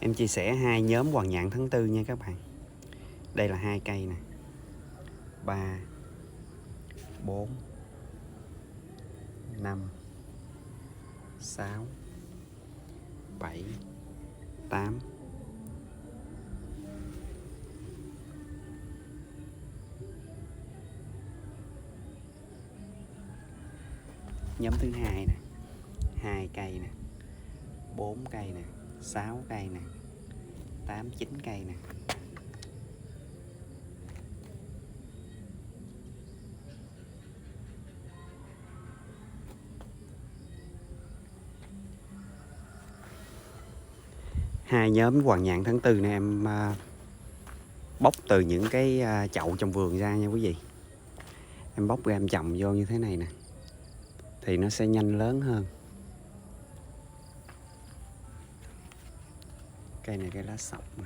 Em chia sẻ hai nhóm hoàng nhạn tháng tư nha các bạn. Đây là hai cây nè, 3, 4, 5, 6, 7, 8. Nhóm thứ hai nè, 2 cây nè, 4 cây nè, 6 cây nè, 8, 9 cây nè. Hai nhóm hoàng nhạn tháng tư này em bóc từ những cái chậu trong vườn ra nha quý vị. Em bóc ra em trồng vô như thế này nè, thì nó sẽ nhanh lớn hơn. Cây này cây lá sọc mà.